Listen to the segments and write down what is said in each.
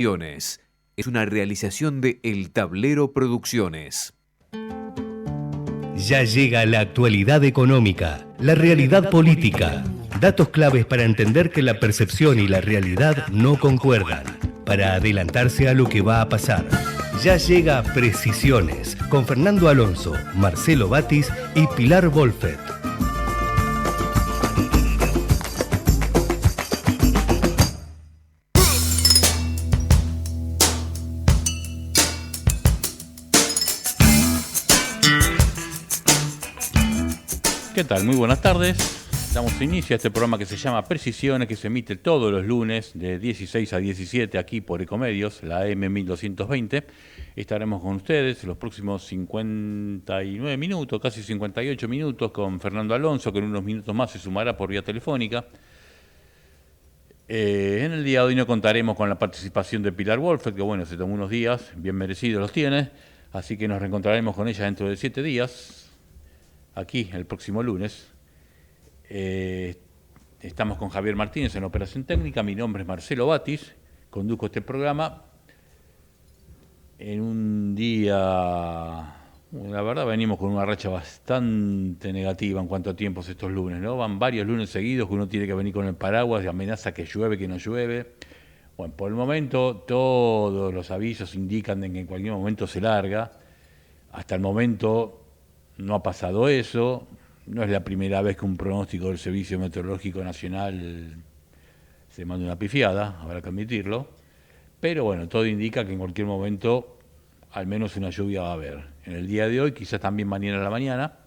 Es una realización de El Tablero Producciones. Ya llega la actualidad económica, la realidad política. Datos claves para entender que la percepción y la realidad no concuerdan, para adelantarse a lo que va a pasar. Ya llega Precisiones, con Fernando Alonso, Marcelo Batis y Pilar Wolfet. ¿Qué tal? Muy buenas tardes. Damos inicio a este programa que se llama Precisiones, que se emite todos los lunes de 16 a 17 aquí por Ecomedios, la AM 1220. Estaremos con ustedes los próximos 59 minutos, casi 58 minutos, con Fernando Alonso, que en unos minutos más se sumará por vía telefónica. En el día de hoy no contaremos con la participación de Pilar Wolfet, que bueno, se tomó unos días, bien merecidos los tiene, así que nos reencontraremos con ella dentro de 7 días. Aquí, el próximo lunes. Estamos con Javier Martínez en Operación Técnica. Mi nombre es Marcelo Batis. Conduzco este programa en un día... La verdad, venimos con una racha bastante negativa en cuanto a tiempos estos lunes, ¿no? Van varios lunes seguidos que uno tiene que venir con el paraguas y amenaza que llueve, que no llueve. Bueno, por el momento todos los avisos indican de que en cualquier momento se larga. Hasta el momento... no ha pasado eso, no es la primera vez que un pronóstico del Servicio Meteorológico Nacional se manda una pifiada, habrá que admitirlo, pero bueno, todo indica que en cualquier momento al menos una lluvia va a haber. En el día de hoy, quizás también mañana a la mañana,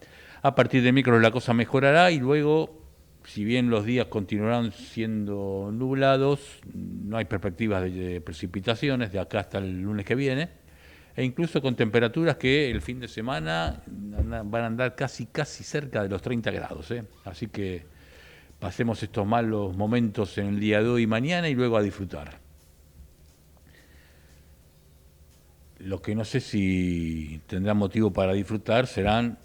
a partir de miércoles la cosa mejorará y luego, si bien los días continuarán siendo nublados, no hay perspectivas de precipitaciones de acá hasta el lunes que viene, e incluso con temperaturas que el fin de semana van a andar casi cerca de los 30 grados. Así que pasemos estos malos momentos en el día de hoy y mañana y luego a disfrutar. Lo que no sé si tendrán motivo para disfrutar serán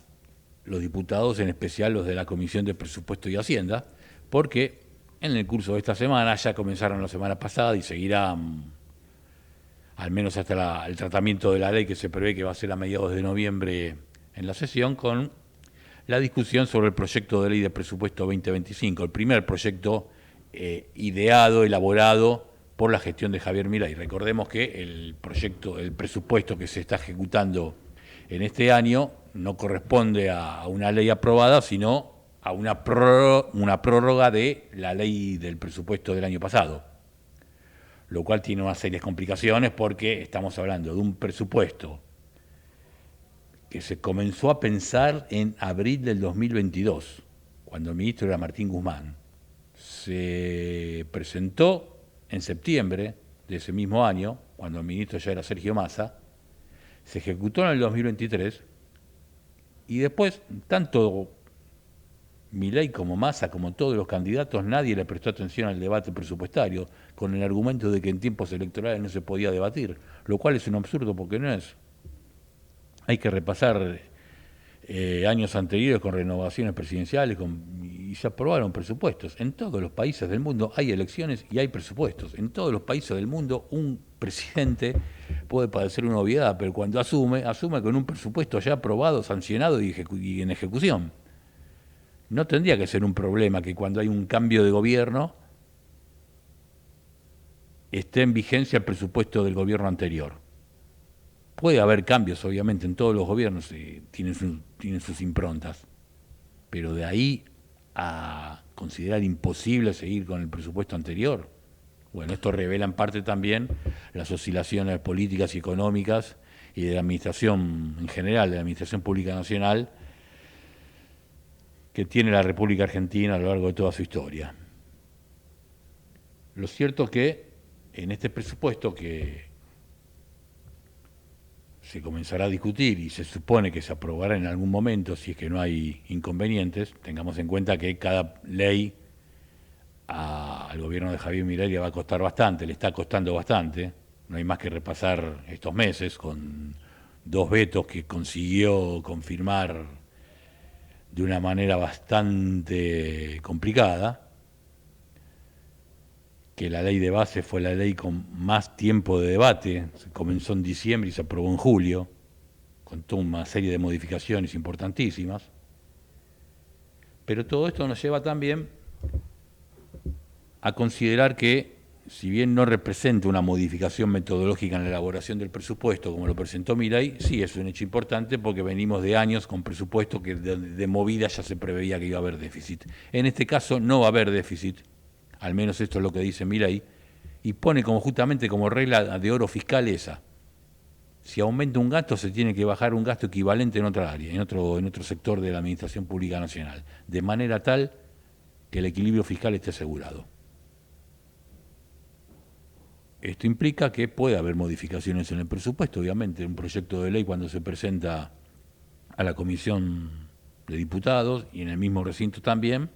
los diputados, en especial los de la Comisión de Presupuesto y Hacienda, porque en el curso de esta semana, ya comenzaron la semana pasada y seguirán al menos hasta el tratamiento de la ley que se prevé que va a ser a mediados de noviembre en la sesión, con la discusión sobre el proyecto de ley de presupuesto 2025, el primer proyecto ideado, elaborado por la gestión de Javier Milei. Recordemos que el presupuesto que se está ejecutando en este año no corresponde a una ley aprobada, sino a una prórroga de la ley del presupuesto del año pasado, lo cual tiene unas serias complicaciones porque estamos hablando de un presupuesto que se comenzó a pensar en abril del 2022, cuando el ministro era Martín Guzmán. Se presentó en septiembre de ese mismo año, cuando el ministro ya era Sergio Massa, se ejecutó en el 2023 y después, tanto Milei como Massa, como todos los candidatos, nadie le prestó atención al debate presupuestario, con el argumento de que en tiempos electorales no se podía debatir, lo cual es un absurdo porque no es. Hay que repasar años anteriores con renovaciones presidenciales y se aprobaron presupuestos. En todos los países del mundo hay elecciones y hay presupuestos. En todos los países del mundo un presidente puede parecer una obviedad, pero cuando asume con un presupuesto ya aprobado, sancionado y en ejecución. No tendría que ser un problema que cuando hay un cambio de gobierno esté en vigencia el presupuesto del gobierno anterior. Puede haber cambios, obviamente, en todos los gobiernos, tienen sus improntas, pero de ahí a considerar imposible seguir con el presupuesto anterior, bueno, esto revela en parte también las oscilaciones políticas y económicas y de la administración en general, de la administración pública nacional, que tiene la República Argentina a lo largo de toda su historia. Lo cierto es que en este presupuesto que se comenzará a discutir y se supone que se aprobará en algún momento, si es que no hay inconvenientes, tengamos en cuenta que cada ley al gobierno de Javier Milei le va a costar bastante, le está costando bastante, no hay más que repasar estos meses con 2 vetos que consiguió confirmar de una manera bastante complicada. que la ley de base fue la ley con más tiempo de debate, se comenzó en diciembre y se aprobó en julio, con toda una serie de modificaciones importantísimas. Pero todo esto nos lleva también a considerar que, si bien no representa una modificación metodológica en la elaboración del presupuesto, como lo presentó Milei, sí es un hecho importante porque venimos de años con presupuesto que de movida ya se preveía que iba a haber déficit. En este caso no va a haber déficit, al menos esto es lo que dice Milei, y pone justamente como regla de oro fiscal esa. Si aumenta un gasto, se tiene que bajar un gasto equivalente en otra área, en otro sector de la Administración Pública Nacional, de manera tal que el equilibrio fiscal esté asegurado. Esto implica que puede haber modificaciones en el presupuesto, obviamente. Un proyecto de ley, cuando se presenta a la Comisión de Diputados y en el mismo recinto también,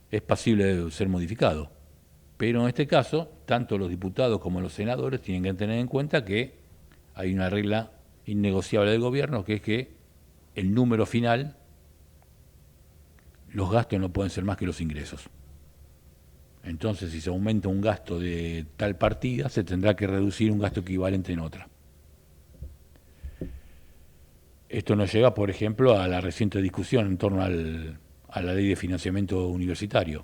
es pasible de ser modificado. Pero en este caso, tanto los diputados como los senadores tienen que tener en cuenta que hay una regla innegociable del gobierno, que es que el número final, los gastos no pueden ser más que los ingresos. Entonces, si se aumenta un gasto de tal partida, se tendrá que reducir un gasto equivalente en otra. Esto nos lleva, por ejemplo, a la reciente discusión en torno a la ley de financiamiento universitario.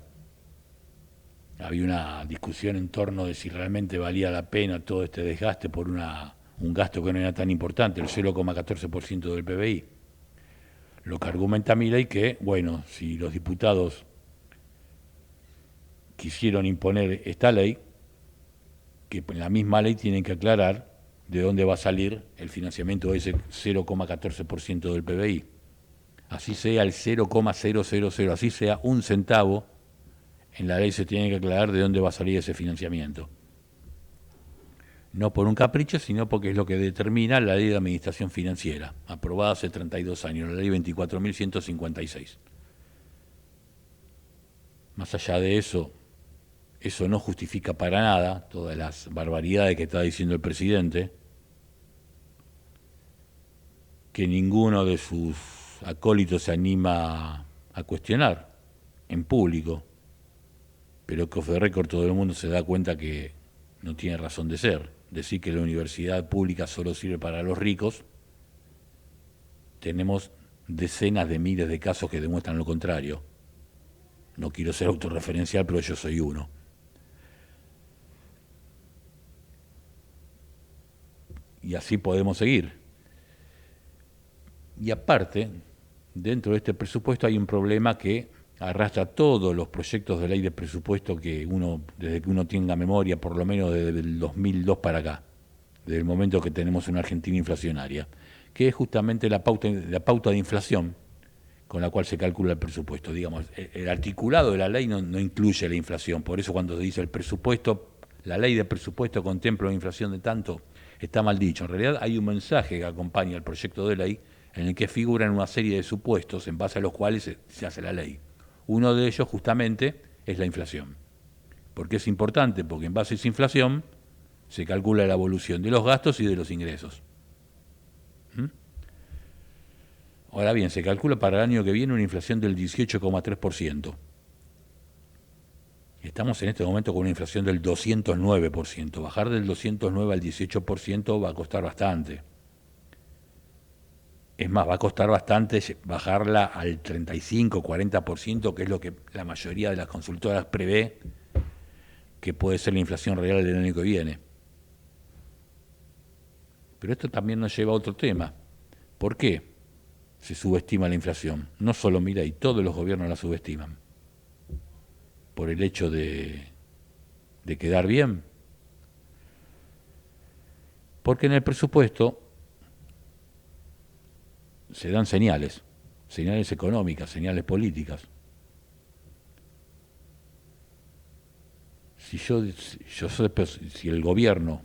Había una discusión en torno de si realmente valía la pena todo este desgaste por un gasto que no era tan importante, el 0,14% del PBI. Lo que argumenta Milei que, bueno, si los diputados quisieron imponer esta ley, que en la misma ley tienen que aclarar de dónde va a salir el financiamiento de ese 0,14% del PBI. Así sea el 0,000, así sea un centavo, en la ley se tiene que aclarar de dónde va a salir ese financiamiento. No por un capricho, sino porque es lo que determina la Ley de Administración Financiera, aprobada hace 32 años, la Ley 24.156. Más allá de eso no justifica para nada todas las barbaridades que está diciendo el presidente, que ninguno de sus acólitos se anima a cuestionar en público, pero que off the record todo el mundo se da cuenta que no tiene razón de ser. Decir que la universidad pública solo sirve para los ricos, tenemos decenas de miles de casos que demuestran lo contrario. No quiero ser autorreferencial, pero yo soy uno. Y así podemos seguir. Y aparte, dentro de este presupuesto hay un problema que arrastra todos los proyectos de ley de presupuesto que desde que uno tenga memoria, por lo menos desde el 2002 para acá, desde el momento que tenemos una Argentina inflacionaria, que es justamente la pauta de inflación con la cual se calcula el presupuesto. Digamos, el articulado de la ley no incluye la inflación, por eso cuando se dice el presupuesto, la ley de presupuesto contempla una inflación de tanto, está mal dicho. En realidad hay un mensaje que acompaña el proyecto de ley en el que figuran una serie de supuestos en base a los cuales se hace la ley. Uno de ellos justamente es la inflación. ¿Por qué es importante? Porque en base a esa inflación se calcula la evolución de los gastos y de los ingresos. Ahora bien, se calcula para el año que viene una inflación del 18,3%. Estamos en este momento con una inflación del 209%. Bajar del 209 al 18% va a costar bastante. Es más, va a costar bastante bajarla al 35, 40%, que es lo que la mayoría de las consultoras prevé que puede ser la inflación real del año que viene. Pero esto también nos lleva a otro tema. ¿Por qué se subestima la inflación? No solo Milei, todos los gobiernos la subestiman. ¿Por el hecho de quedar bien? Porque en el presupuesto se dan señales económicas, señales políticas. Si el gobierno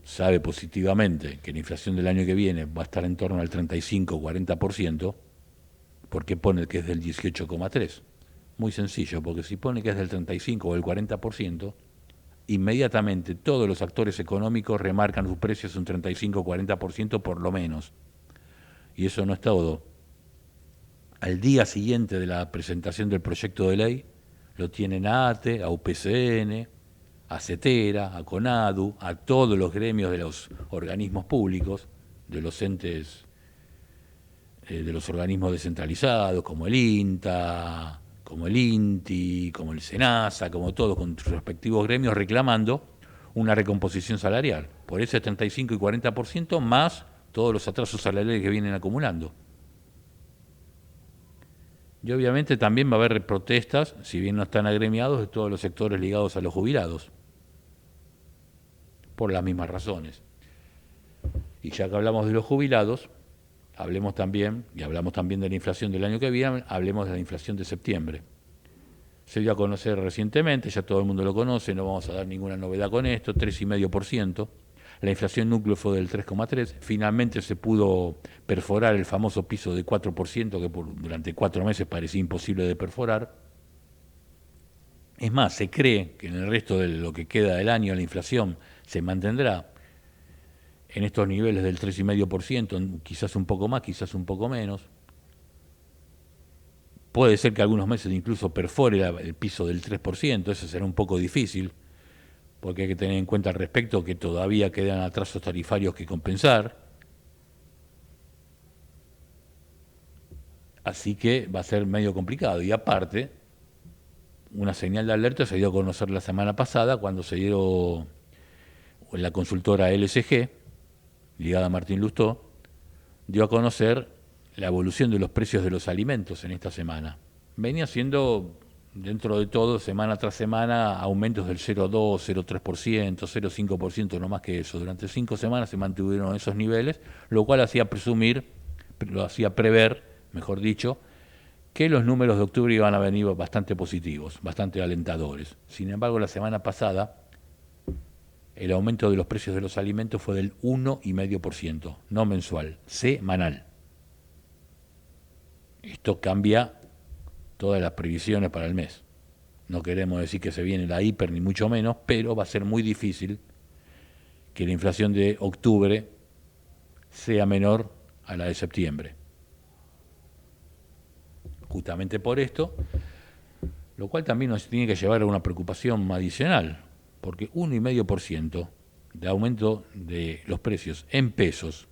sabe positivamente que la inflación del año que viene va a estar en torno al 35-40%, ¿por qué pone que es del 18,3%? Muy sencillo, porque si pone que es del 35 o el 40%, inmediatamente todos los actores económicos remarcan sus precios un 35-40% por lo menos. Y eso no es todo. Al día siguiente de la presentación del proyecto de ley, lo tienen a ATE, a UPCN, a CETERA, a CONADU, a todos los gremios de los organismos públicos, de los entes, de los organismos descentralizados, como el INTA, como el INTI, como el SENASA, como todos, con sus respectivos gremios, reclamando una recomposición salarial, por ese 35 y 40%, más todos los atrasos salariales que vienen acumulando. Y obviamente también va a haber protestas, si bien no están agremiados, de todos los sectores ligados a los jubilados, por las mismas razones. Y ya que hablamos de los jubilados, hablemos también, y hablamos también de la inflación del año que viene, hablemos de la inflación de septiembre. Se dio a conocer recientemente, ya todo el mundo lo conoce, no vamos a dar ninguna novedad con esto, 3,5%. La inflación núcleo fue del 3,3%. Finalmente se pudo perforar el famoso piso de 4%, que durante 4 meses parecía imposible de perforar. Es más, se cree que en el resto de lo que queda del año la inflación se mantendrá en estos niveles del 3,5%, quizás un poco más, quizás un poco menos. Puede ser que algunos meses incluso perfore el piso del 3%, eso será un poco difícil, porque hay que tener en cuenta al respecto que todavía quedan atrasos tarifarios que compensar. Así que va a ser medio complicado. Y aparte, una señal de alerta se dio a conocer la semana pasada cuando se dio la consultora LSG, ligada a Martín Lustó, dio a conocer la evolución de los precios de los alimentos en esta semana. Venía siendo, dentro de todo, semana tras semana, aumentos del 0,2, 0,3%, 0,5%, no más que eso. Durante 5 semanas se mantuvieron esos niveles, lo cual hacía presumir, lo hacía prever, mejor dicho, que los números de octubre iban a venir bastante positivos, bastante alentadores. Sin embargo, la semana pasada, el aumento de los precios de los alimentos fue del 1,5%, no mensual, semanal. Esto cambia todas las previsiones para el mes. No queremos decir que se viene la hiper, ni mucho menos, pero va a ser muy difícil que la inflación de octubre sea menor a la de septiembre. Justamente por esto, lo cual también nos tiene que llevar a una preocupación adicional, porque 1,5% de aumento de los precios en pesos,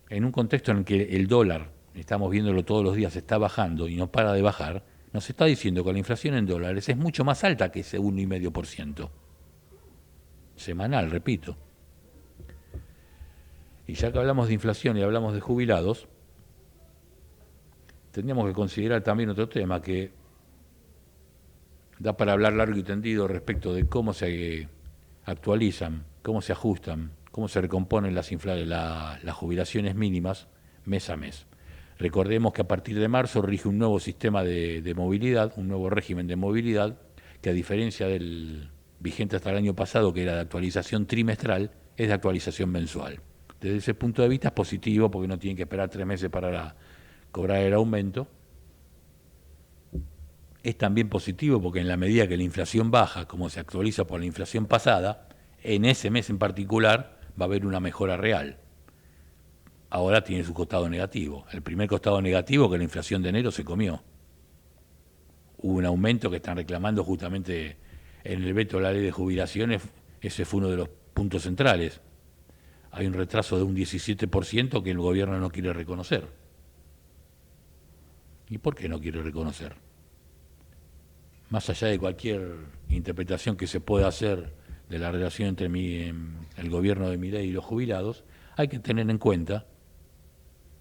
en un contexto en el que el dólar, estamos viéndolo todos los días, está bajando y no para de bajar, nos está diciendo que la inflación en dólares es mucho más alta que ese 1,5%. Semanal, repito. Y ya que hablamos de inflación y hablamos de jubilados, tendríamos que considerar también otro tema que da para hablar largo y tendido respecto de cómo se actualizan, cómo se ajustan, cómo se recomponen las jubilaciones mínimas mes a mes. Recordemos que a partir de marzo rige un nuevo sistema de movilidad, un nuevo régimen de movilidad, que a diferencia del vigente hasta el año pasado, que era de actualización trimestral, es de actualización mensual. Desde ese punto de vista es positivo porque no tienen que esperar 3 meses para cobrar el aumento. Es también positivo porque en la medida que la inflación baja, como se actualiza por la inflación pasada, en ese mes en particular va a haber una mejora real. Ahora tiene su costado negativo. El primer costado negativo que la inflación de enero se comió. Hubo un aumento que están reclamando justamente en el veto de la ley de jubilaciones, ese fue uno de los puntos centrales. Hay un retraso de un 17% que el gobierno no quiere reconocer. ¿Y por qué no quiere reconocer? Más allá de cualquier interpretación que se pueda hacer de la relación entre el gobierno de Milei y los jubilados, hay que tener en cuenta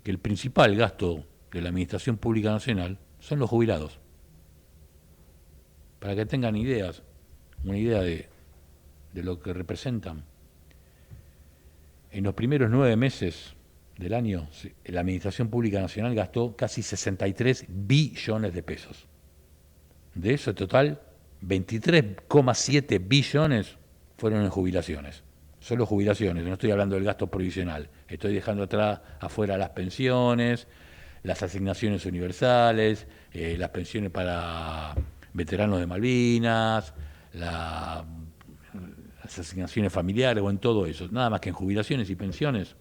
que el principal gasto de la Administración Pública Nacional son los jubilados. Para que tengan una idea de lo que representan. En los primeros 9 meses del año, la Administración Pública Nacional gastó casi 63 billones de pesos. De eso, en total, 23,7 billones fueron en jubilaciones. Solo jubilaciones, no estoy hablando del gasto provisional. Estoy dejando afuera las pensiones, las asignaciones universales, las pensiones para veteranos de Malvinas, las asignaciones familiares o en todo eso. Nada más que en jubilaciones y pensiones,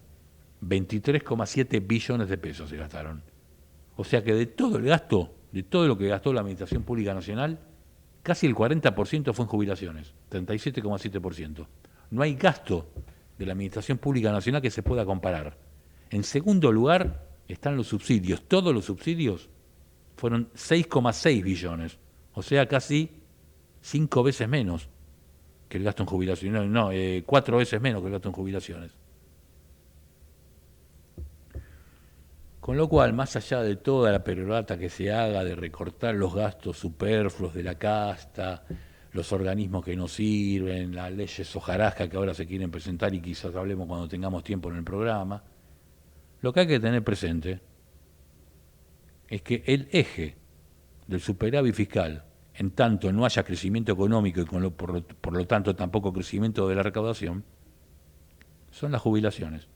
23,7 billones de pesos se gastaron. O sea que de todo el gasto, de todo lo que gastó la Administración Pública Nacional, Casi el 40% fue en jubilaciones, 37,7%. No hay gasto de la Administración Pública Nacional que se pueda comparar. En segundo lugar están los subsidios. Todos los subsidios fueron 6,6 billones, o sea, casi 5 veces menos que el gasto en jubilaciones. No, 4 veces menos que el gasto en jubilaciones. Con lo cual, más allá de toda la perorata que se haga de recortar los gastos superfluos de la casta, los organismos que no sirven, las leyes hojarasca que ahora se quieren presentar y quizás hablemos cuando tengamos tiempo en el programa, lo que hay que tener presente es que el eje del superávit fiscal, en tanto no haya crecimiento económico y por lo tanto tampoco crecimiento de la recaudación, son las jubilaciones.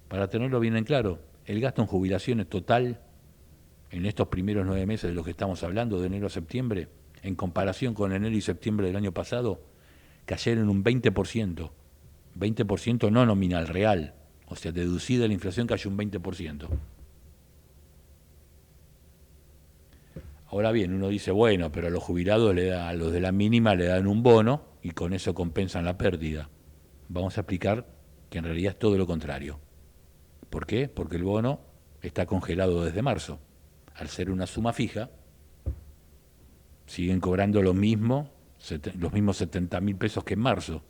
Para tenerlo bien en claro, el gasto en jubilaciones total en estos primeros 9 meses de los que estamos hablando, de enero a septiembre, en comparación con enero y septiembre del año pasado, cayeron un 20%. 20% no nominal, real. O sea, deducida la inflación cayó un 20%. Ahora bien, uno dice, bueno, pero a los jubilados, a los de la mínima le dan un bono y con eso compensan la pérdida. Vamos a explicar que en realidad es todo lo contrario. ¿Por qué? Porque el bono está congelado desde marzo. Al ser una suma fija, siguen cobrando los mismos 70.000 pesos que en marzo.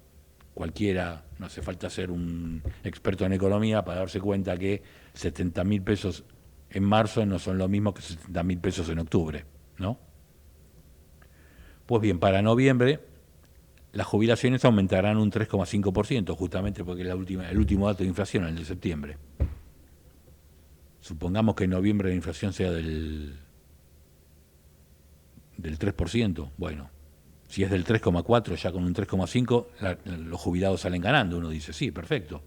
Cualquiera, no hace falta ser un experto en economía para darse cuenta que 70.000 pesos en marzo no son lo mismo que 70.000 pesos en octubre, ¿no? Pues bien, para noviembre las jubilaciones aumentarán un 3,5%, justamente porque el último dato de inflación es el de septiembre. Supongamos que en noviembre la inflación sea del 3%, bueno, si es del 3,4, ya con un 3,5, los jubilados salen ganando. Uno dice, sí, perfecto.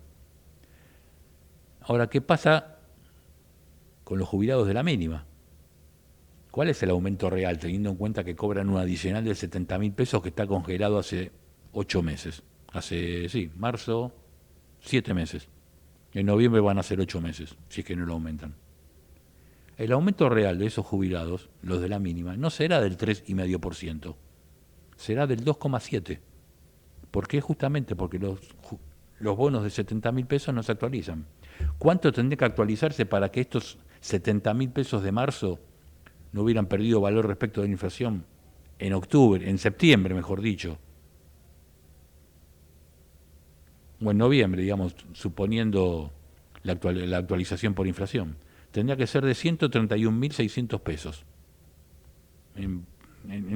Ahora, ¿qué pasa con los jubilados de la mínima? ¿Cuál es el aumento real, teniendo en cuenta que cobran un adicional de 70.000 pesos que está congelado hace 8 meses? Marzo, 7 meses. En noviembre van a ser 8 meses, si es que no lo aumentan. El aumento real de esos jubilados, los de la mínima, no será del 3,5%, será del 2,7%. ¿Por qué? Justamente porque los bonos de 70.000 pesos no se actualizan. ¿Cuánto tendría que actualizarse para que estos 70.000 pesos de marzo no hubieran perdido valor respecto de la inflación en septiembre, mejor dicho? O en noviembre, digamos, suponiendo la actualización por inflación. Tendría que ser de 131.600 pesos. En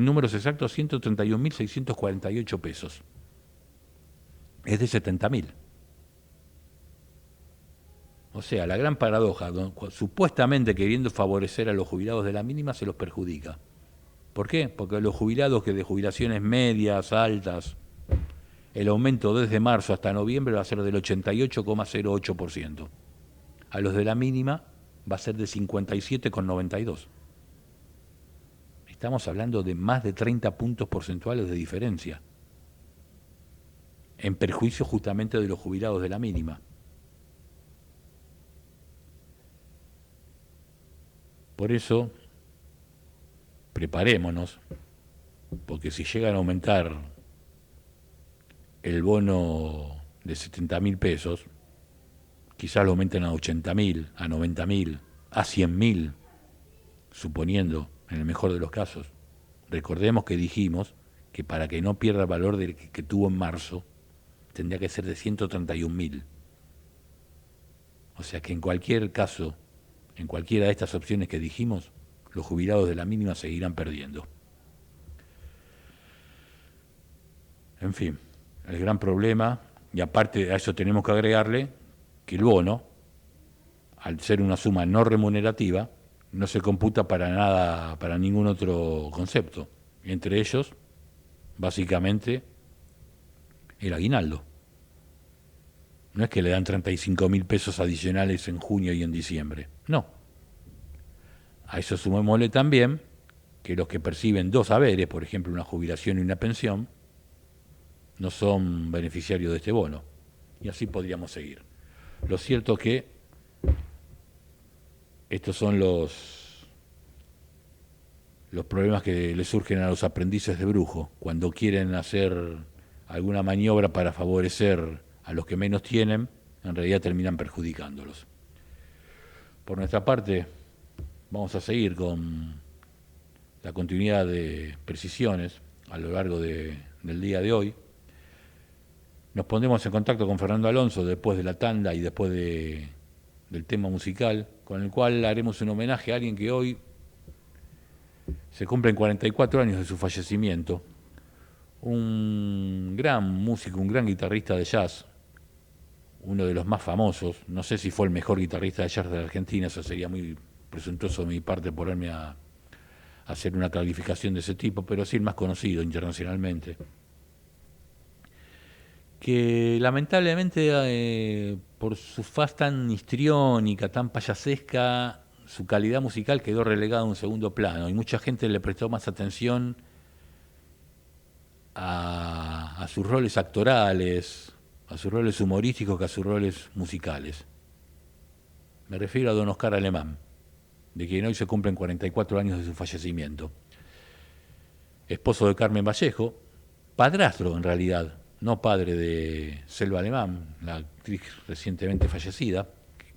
números exactos, 131.648 pesos. Es de 70.000. O sea, la gran paradoja, supuestamente queriendo favorecer a los jubilados de la mínima, se los perjudica. ¿Por qué? Porque los jubilados que de jubilaciones medias, altas, el aumento desde marzo hasta noviembre va a ser del 88,08%. A los de la mínima va a ser de 57,92%. Estamos hablando de más de 30 puntos porcentuales de diferencia, en perjuicio justamente de los jubilados de la mínima. Por eso, preparémonos, porque si llegan a aumentar el bono de 70.000 pesos, quizás lo aumenten a 80.000, a 90.000, a 100.000, suponiendo, en el mejor de los casos. Recordemos que dijimos que para que no pierda el valor que tuvo en marzo, tendría que ser de 131.000. O sea que en cualquier caso, en cualquiera de estas opciones que dijimos, los jubilados de la mínima seguirán perdiendo. En fin, el gran problema, y aparte a eso tenemos que agregarle que el bono, al ser una suma no remunerativa, no se computa para nada, para ningún otro concepto. Entre ellos, básicamente, el aguinaldo. No es que le dan 35.000 pesos adicionales en junio y en diciembre. No. A eso sumémosle también que los que perciben 2 haberes, por ejemplo, una jubilación y una pensión, no son beneficiarios de este bono. Y así podríamos seguir. Lo cierto es que estos son los los problemas que le surgen a los aprendices de brujo cuando quieren hacer alguna maniobra para favorecer a los que menos tienen, en realidad terminan perjudicándolos. Por nuestra parte, vamos a seguir con la continuidad de precisiones a lo largo del día de hoy. Nos pondremos en contacto con Fernando Alonso después de la tanda y después del tema musical, con el cual haremos un homenaje a alguien que hoy se cumplen 44 años de su fallecimiento, un gran músico, un gran guitarrista de jazz, uno de los más famosos. No sé si fue el mejor guitarrista de jazz de la Argentina, eso sería muy presuntuoso de mi parte ponerme a hacer una calificación de ese tipo, pero sí el más conocido internacionalmente, que lamentablemente por su faz tan histriónica, tan payasesca, su calidad musical quedó relegada a un segundo plano y mucha gente le prestó más atención a sus roles actorales, a sus roles humorísticos que a sus roles musicales. Me refiero a don Oscar Alemán, de quien hoy se cumplen 44 años de su fallecimiento. Esposo de Carmen Vallejo, padrastro en realidad, no padre de Selva Alemán, la actriz recientemente fallecida,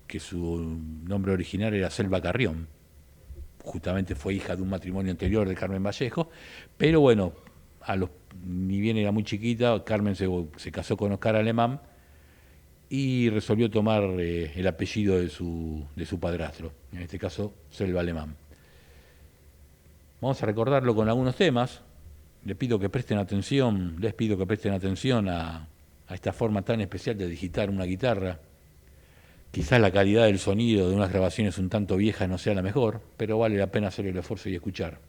que su nombre original era Selva Carrión. Justamente fue hija de un matrimonio anterior de Carmen Vallejo, pero bueno, ni bien era muy chiquita, Carmen se casó con Oscar Alemán y resolvió tomar el apellido de su padrastro, en este caso Selva Alemán. Vamos a recordarlo con algunos temas. Les pido que presten atención a esta forma tan especial de digitar una guitarra. Quizás la calidad del sonido de unas grabaciones un tanto viejas no sea la mejor, pero vale la pena hacer el esfuerzo y escuchar.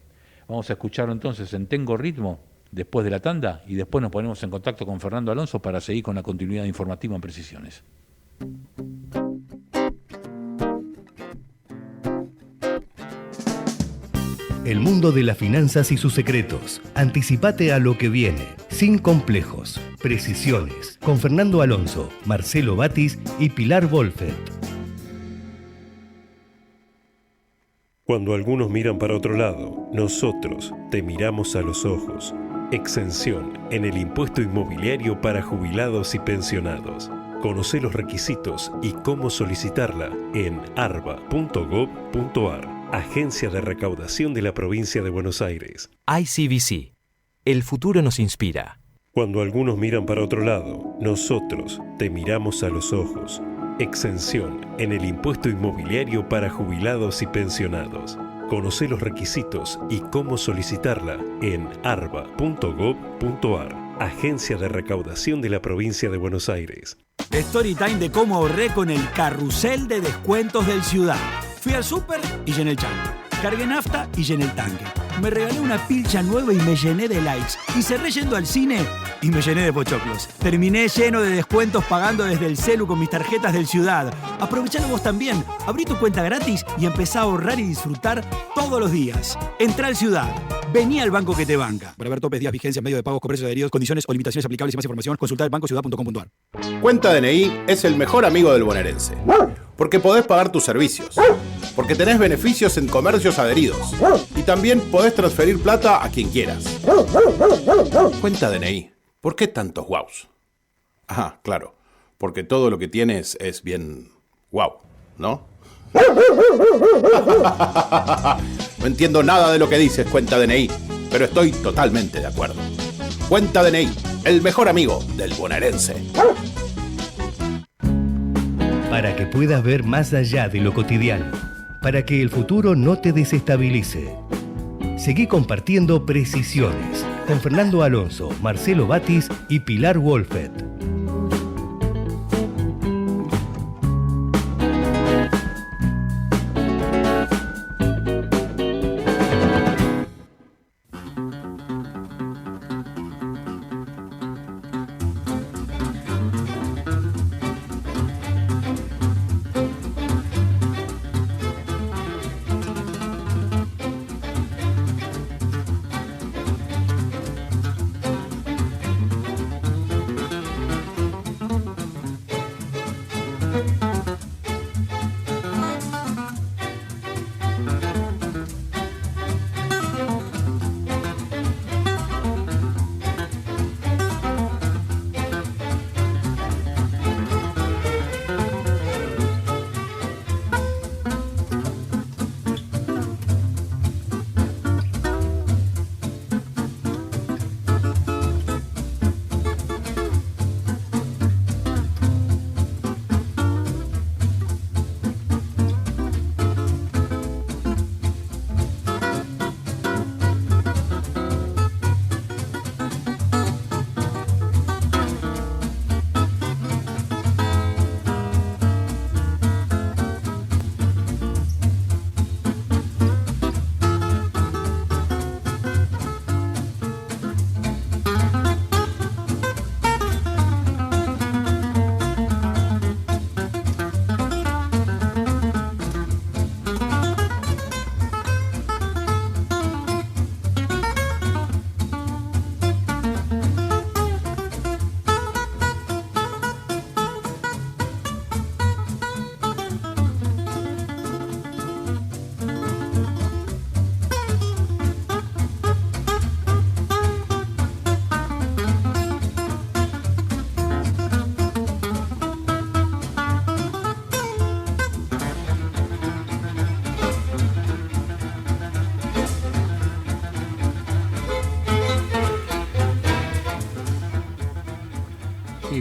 Vamos a escucharlo entonces en Tengo Ritmo, después de la tanda, y después nos ponemos en contacto con Fernando Alonso para seguir con la continuidad informativa en Precisiones. El mundo de las finanzas y sus secretos. Anticipate a lo que viene, sin complejos. Precisiones, con Fernando Alonso, Marcelo Batis y Pilar Wolfert. Cuando algunos miran para otro lado, nosotros te miramos a los ojos. Exención en el impuesto inmobiliario para jubilados y pensionados. Conoce los requisitos y cómo solicitarla en arba.gov.ar. Agencia de Recaudación de la Provincia de Buenos Aires. ICBC. El futuro nos inspira. Cuando algunos miran para otro lado, nosotros te miramos a los ojos. Exención en el impuesto inmobiliario para jubilados y pensionados. Conoce los requisitos y cómo solicitarla en arba.gov.ar. Agencia de Recaudación de la Provincia de Buenos Aires. Storytime de cómo ahorré con el carrusel de descuentos del Ciudad. Fui al súper y llené el chango. Cargué nafta y llené el tanque. Me regalé una pilcha nueva y me llené de likes. Y cerré yendo al cine y me llené de pochoclos. Terminé lleno de descuentos pagando desde el celu con mis tarjetas del Ciudad. Aprovechalo vos también. Abrí tu cuenta gratis y empezá a ahorrar y disfrutar todos los días. Entrá al Ciudad. Vení al banco que te banca. Para ver topes, días, vigencia, medio de pagos, comercios adheridos, condiciones o limitaciones aplicables y más información, consultá el bancociudad.com.ar. Cuenta DNI es el mejor amigo del bonaerense. Porque podés pagar tus servicios. Porque tenés beneficios en comercios adheridos. Y también podés transferir plata a quien quieras. Cuenta DNI. ¿Por qué tantos guaus? Ajá, claro. Porque todo lo que tienes es bien guau, ¿no? No entiendo nada de lo que dices, Cuenta DNI, pero estoy totalmente de acuerdo. Cuenta DNI, el mejor amigo del bonaerense. Para que puedas ver más allá de lo cotidiano. Para que el futuro no te desestabilice. Seguí compartiendo Precisiones con Fernando Alonso, Marcelo Batis y Pilar Wolfert.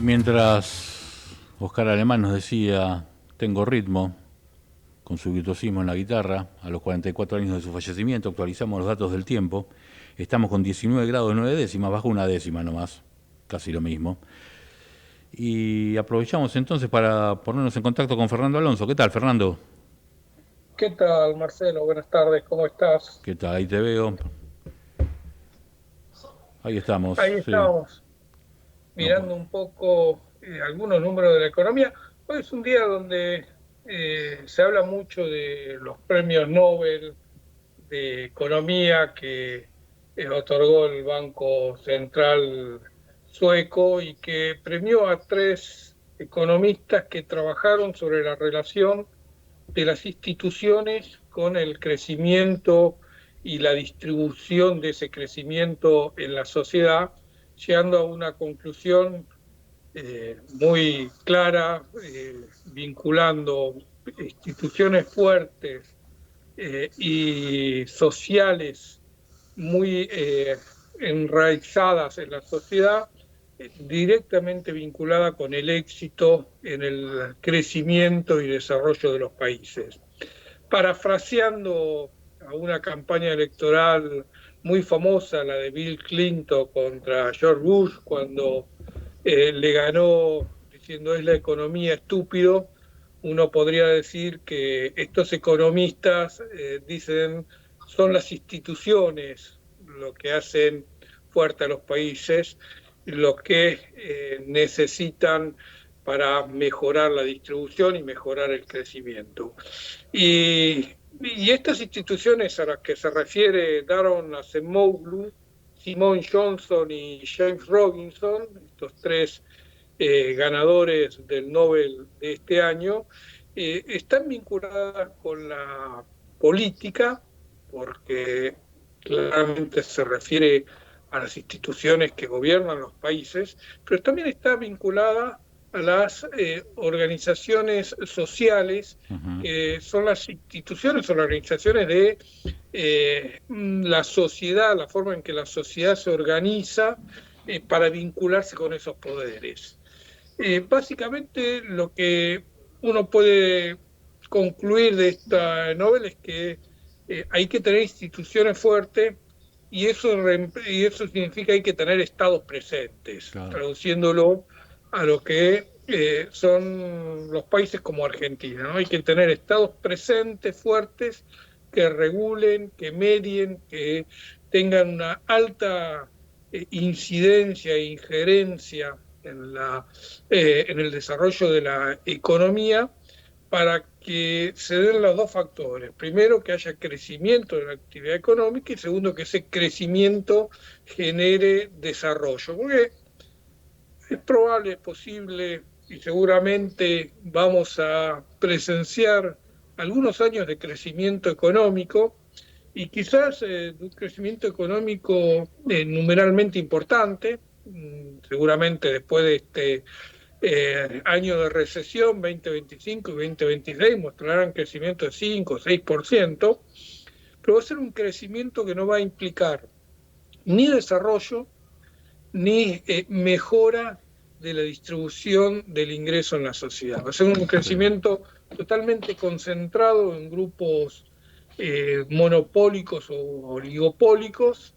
Mientras Oscar Alemán nos decía, tengo ritmo, con su virtuosismo en la guitarra, a los 44 años de su fallecimiento, actualizamos los datos del tiempo, estamos con 19 grados 9 décimas, bajo una décima nomás, casi lo mismo. Y aprovechamos entonces para ponernos en contacto con Fernando Alonso. ¿Qué tal, Fernando? ¿Qué tal, Marcelo? Buenas tardes, ¿cómo estás? ¿Qué tal? Ahí te veo. Ahí estamos. Ahí sí. estamos, mirando un poco algunos números de la economía. Hoy es un día donde se habla mucho de los premios Nobel de Economía que otorgó el Banco Central sueco y que premió a 3 economistas que trabajaron sobre la relación de las instituciones con el crecimiento y la distribución de ese crecimiento en la sociedad, llegando a una conclusión muy clara, vinculando instituciones fuertes y sociales muy enraizadas en la sociedad, directamente vinculada con el éxito en el crecimiento y desarrollo de los países. Parafraseando a una campaña electoral muy famosa, la de Bill Clinton contra George Bush, cuando le ganó diciendo es la economía estúpido, uno podría decir que estos economistas dicen son las instituciones lo que hacen fuerte a los países, lo que necesitan para mejorar la distribución y mejorar el crecimiento. Y estas instituciones a las que se refiere Daron Acemoglu, Simon Johnson y James Robinson, estos 3 ganadores del Nobel de este año, están vinculadas con la política, porque claramente se refiere a las instituciones que gobiernan los países, pero también está vinculada a las organizaciones sociales, que son las instituciones o las organizaciones de la sociedad, la forma en que la sociedad se organiza para vincularse con esos poderes. Básicamente lo que uno puede concluir de esta novela es que hay que tener instituciones fuertes y eso significa que hay que tener estados presentes, claro, traduciéndolo a lo que son los países como Argentina, ¿no? Hay que tener estados presentes, fuertes, que regulen, que medien, que tengan una alta incidencia e injerencia en el desarrollo de la economía, para que se den los 2 factores. Primero, que haya crecimiento de la actividad económica y segundo, que ese crecimiento genere desarrollo. Porque es probable, es posible y seguramente vamos a presenciar algunos años de crecimiento económico y quizás de un crecimiento económico numeralmente importante, seguramente después de este año de recesión 2025 y 2026 mostrarán crecimiento de 5 o 6%, pero va a ser un crecimiento que no va a implicar ni desarrollo ni mejora de la distribución del ingreso en la sociedad. Va a ser un crecimiento totalmente concentrado en grupos monopólicos o oligopólicos,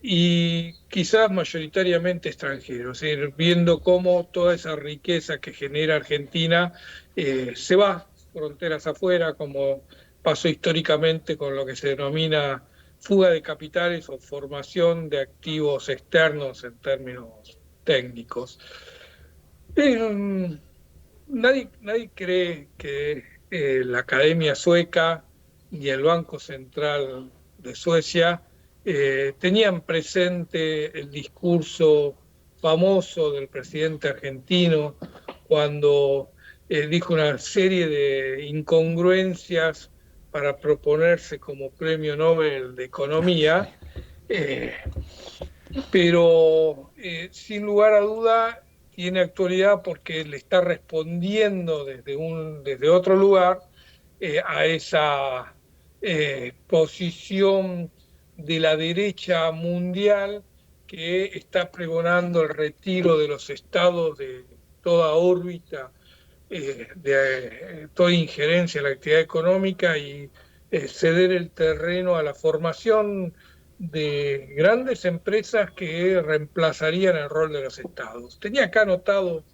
y quizás mayoritariamente extranjeros, es decir, viendo cómo toda esa riqueza que genera Argentina se va fronteras afuera, como pasó históricamente con lo que se denomina fuga de capitales o formación de activos externos en términos técnicos. Nadie cree que la Academia Sueca y el Banco Central de Suecia tenían presente el discurso famoso del presidente argentino cuando dijo una serie de incongruencias para proponerse como premio Nobel de Economía, pero sin lugar a duda tiene actualidad porque le está respondiendo desde otro lugar a esa posición de la derecha mundial que está pregonando el retiro de los estados de toda órbita, de toda injerencia en la actividad económica y ceder el terreno a la formación de grandes empresas que reemplazarían el rol de los estados. Tenía acá anotado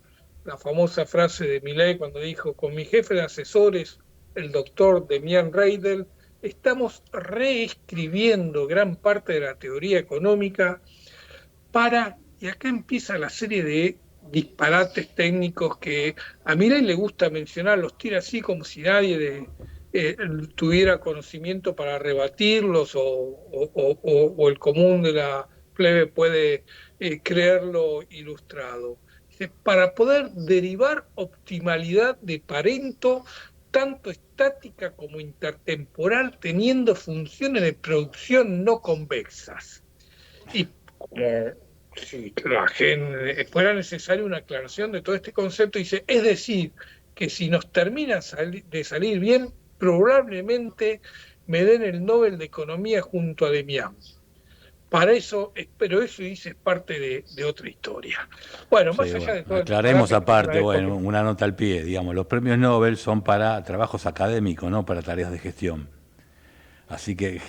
la famosa frase de Milei cuando dijo: con mi jefe de asesores, el doctor Demian Reidel, estamos reescribiendo gran parte de la teoría económica y acá empieza la serie de disparates técnicos que a Milei le gusta mencionar, los tira así como si nadie tuviera conocimiento para rebatirlos o el común de la plebe puede creerlo ilustrado. Dice, para poder derivar optimalidad de Pareto, tanto estática como intertemporal, teniendo funciones de producción no convexas. Y si fuera necesaria una aclaración de todo este concepto, dice, es decir, que si nos termina de salir bien, probablemente me den el Nobel de Economía junto a Demian. Para eso, pero eso dice es parte de otra historia. Bueno, más allá de todo. Aclaremos aparte, una nota al pie, digamos, los premios Nobel son para trabajos académicos, no para tareas de gestión. Así que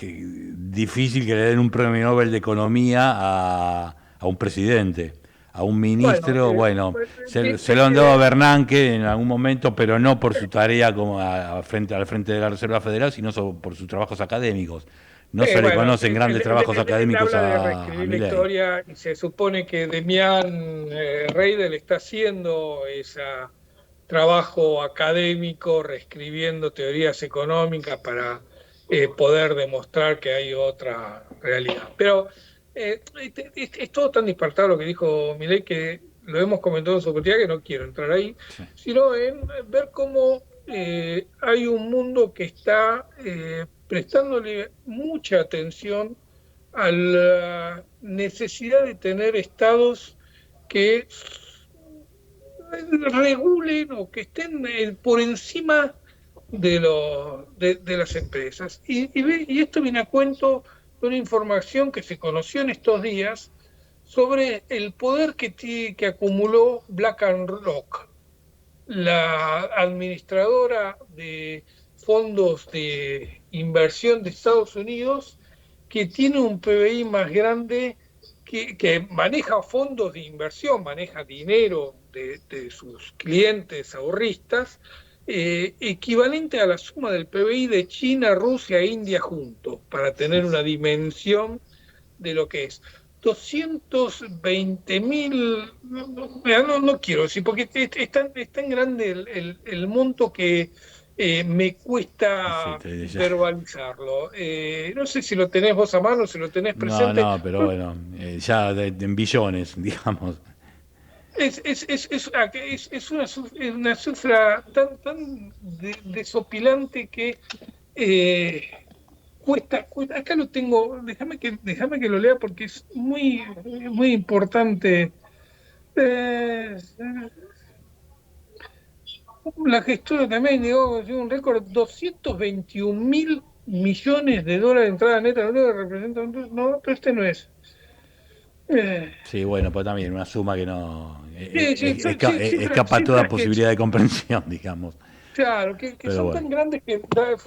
difícil que le den un premio Nobel de Economía a un presidente, a un ministro. Se lo han dado a Bernanke en algún momento, pero no por su tarea como al frente de la Reserva Federal, sino por sus trabajos académicos. No se le conocen grandes trabajos académicos a Milei. La historia, y se supone que Demian Reidel está haciendo ese trabajo académico, reescribiendo teorías económicas para poder demostrar que hay otra realidad. Pero es todo tan disparatado lo que dijo Milei que lo hemos comentado en su oportunidad, que no quiero entrar ahí, sino en ver cómo hay un mundo que está prestándole mucha atención a la necesidad de tener estados que regulen o que estén por encima de las empresas. Y esto viene a cuento de una información que se conoció en estos días sobre el poder que acumuló BlackRock, la administradora de fondos de inversión de Estados Unidos, que tiene un PBI más grande, que maneja fondos de inversión, maneja dinero de sus clientes ahorristas, equivalente a la suma del PBI de China, Rusia e India juntos, para tener una dimensión de lo que es. 220.000, no quiero decir, porque es tan grande el monto que me cuesta verbalizarlo. No sé si lo tenés vos a mano, si lo tenés presente. No, pero bueno, ya en billones, digamos. Es una cifra tan desopilante que cuesta. Acá lo tengo, déjame que lo lea porque es muy importante. La gestora también llegó un récord, 221.000 millones de dólares de entrada neta, no representa no, pero este no es. Sí, bueno, pues también una suma que no escapa toda posibilidad de comprensión, digamos. Claro, que son tan grandes que están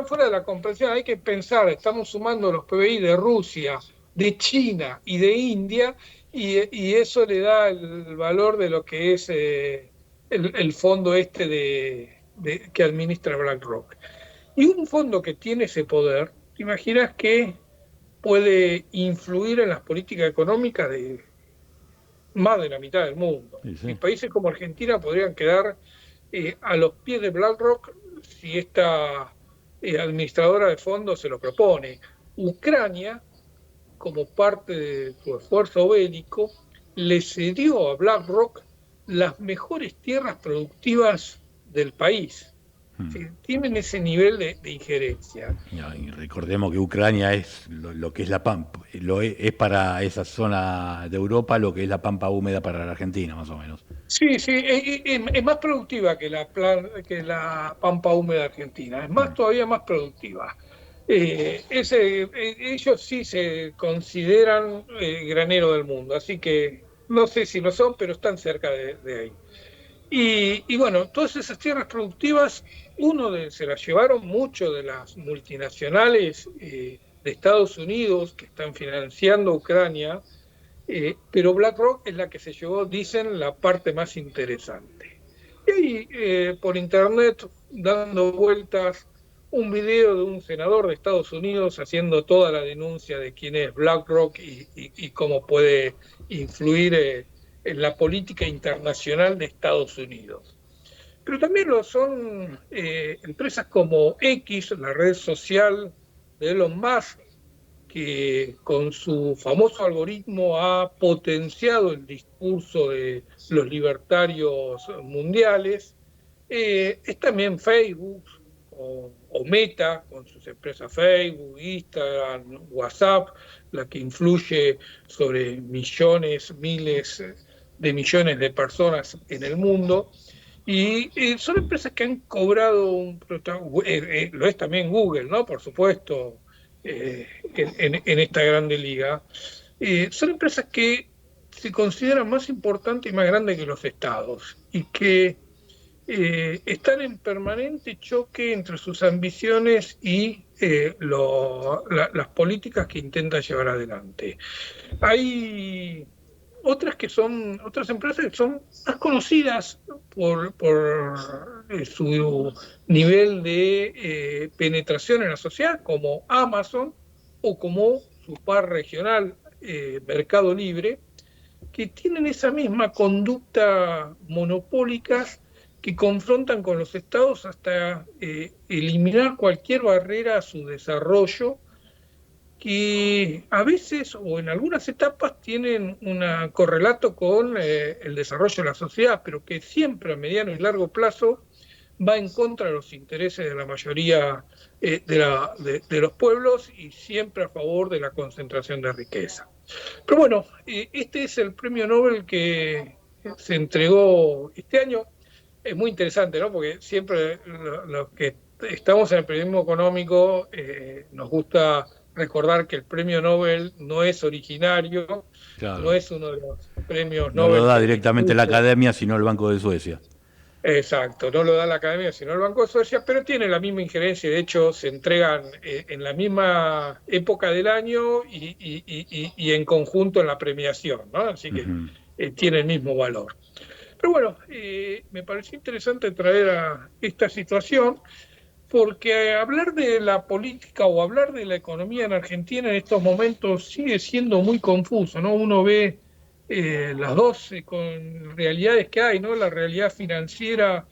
fuera de la comprensión. Hay que pensar, estamos sumando los PBI de Rusia, de China y de India, y eso le da el valor de lo que es el fondo que administra BlackRock. Y un fondo que tiene ese poder, ¿te imaginas que puede influir en las políticas económicas de más de la mitad del mundo? Sí. Y países como Argentina podrían quedar a los pies de BlackRock si esta administradora de fondos se lo propone. Ucrania, como parte de su esfuerzo bélico, le cedió a BlackRock las mejores tierras productivas del país. ¿Sí? Tienen ese nivel de injerencia. Y recordemos que Ucrania es lo que es la pampa, es para esa zona de Europa lo que es la pampa húmeda para la Argentina, más o menos. Sí, es más productiva que la pampa húmeda argentina, es todavía más productiva. Ellos sí se consideran granero del mundo, así que no sé si lo son, pero están cerca de ahí. Y bueno, todas esas tierras productivas, se las llevaron mucho de las multinacionales de Estados Unidos que están financiando Ucrania, pero BlackRock es la que se llevó, dicen, la parte más interesante. Y ahí por internet, dando vueltas, un video de un senador de Estados Unidos haciendo toda la denuncia de quién es BlackRock y cómo puede influir en la política internacional de Estados Unidos. Pero también lo son empresas como X, la red social de Elon Musk, que con su famoso algoritmo ha potenciado el discurso de los libertarios mundiales. Es también Facebook o Meta, con sus empresas Facebook, Instagram, WhatsApp, la que influye sobre millones, miles de millones de personas en el mundo. Y son empresas que han cobrado un protagonismo, lo es también Google, ¿no? Por supuesto, en esta grande liga. Son empresas que se consideran más importantes y más grandes que los estados y que están en permanente choque entre sus ambiciones y las políticas que intentan llevar adelante. Hay otras empresas que son más conocidas por su nivel de penetración en la sociedad, como Amazon o como su par regional, Mercado Libre, que tienen esa misma conducta monopólica que confrontan con los estados hasta eliminar cualquier barrera a su desarrollo, que a veces o en algunas etapas tienen un correlato con el desarrollo de la sociedad, pero que siempre a mediano y largo plazo va en contra de los intereses de la mayoría de los pueblos y siempre a favor de la concentración de riqueza. Pero bueno, este es el premio Nobel que se entregó este año. Es muy interesante, ¿no? Porque siempre los que estamos en el periodismo económico nos gusta recordar que el premio Nobel no es originario, claro. No es uno de los premios Nobel. No lo da directamente la Academia, sino el Banco de Suecia. Exacto, no lo da la Academia, sino el Banco de Suecia, pero tiene la misma injerencia y de hecho se entregan en la misma época del año y en conjunto en la premiación, ¿no? Así que tiene el mismo valor. Pero bueno, me pareció interesante traer a esta situación porque hablar de la política o hablar de la economía en Argentina en estos momentos sigue siendo muy confuso, ¿no? Uno ve las dos con realidades que hay, ¿no? La realidad financiera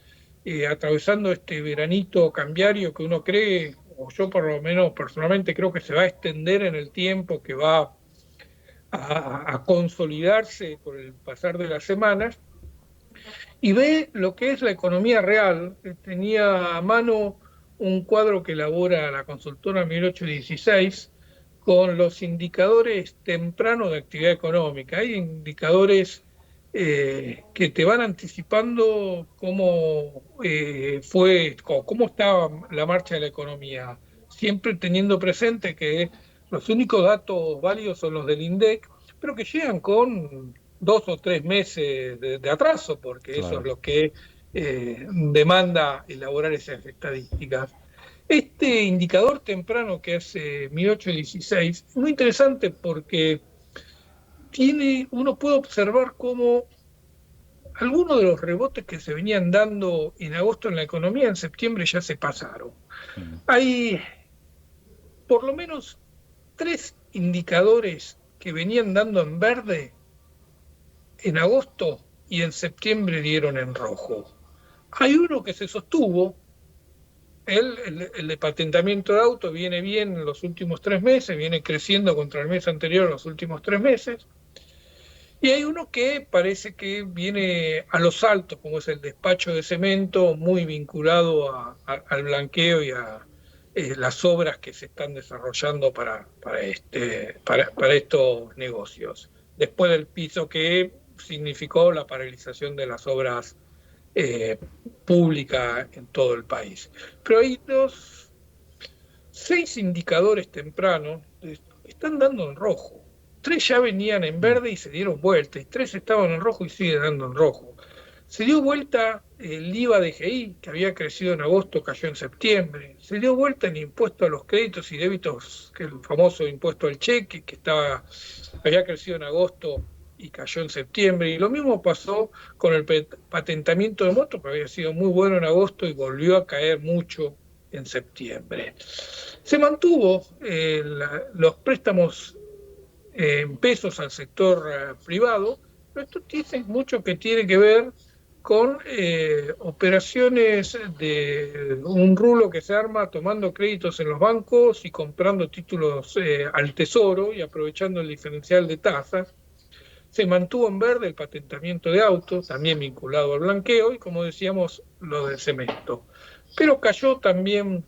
atravesando este veranito cambiario que uno cree, o yo por lo menos personalmente creo que se va a extender en el tiempo, que va a consolidarse con el pasar de las semanas, y ve lo que es la economía real. Tenía a mano un cuadro que elabora la consultora 1816 con los indicadores tempranos de actividad económica. Hay indicadores que te van anticipando cómo estaba la marcha de la economía, siempre teniendo presente que los únicos datos válidos son los del INDEC, pero que llegan con 2 o 3 meses de atraso, porque claro, eso es lo que demanda elaborar esas estadísticas. Este indicador temprano que hace 1816 es muy interesante porque uno puede observar cómo algunos de los rebotes que se venían dando en agosto en la economía, en septiembre ya se pasaron. Hay por lo menos 3 indicadores que venían dando en verde en agosto y en septiembre dieron en rojo. Hay uno que se sostuvo, el de patentamiento de auto viene bien en los últimos 3 meses, viene creciendo contra el mes anterior en los últimos 3 meses, y hay uno que parece que viene a los altos, como es el despacho de cemento, muy vinculado al blanqueo y a las obras que se están desarrollando para estos negocios, después del piso que significó la paralización de las obras públicas en todo el país. Pero hay 6 indicadores tempranos están dando en rojo. 3 ya venían en verde y se dieron vuelta, y 3 estaban en rojo y siguen dando en rojo. Se dio vuelta el IVA DGI, que había crecido en agosto, cayó en septiembre. Se dio vuelta el impuesto a los créditos y débitos, que el famoso impuesto al cheque, que había crecido en agosto y cayó en septiembre. Y lo mismo pasó con el patentamiento de motos, que había sido muy bueno en agosto y volvió a caer mucho en septiembre. Se mantuvo los préstamos en pesos al sector privado, pero esto tiene mucho que tiene que ver con operaciones de un rulo que se arma tomando créditos en los bancos y comprando títulos al tesoro y aprovechando el diferencial de tasas. Se mantuvo en verde el patentamiento de autos, también vinculado al blanqueo, y como decíamos, lo del cemento. Pero cayó también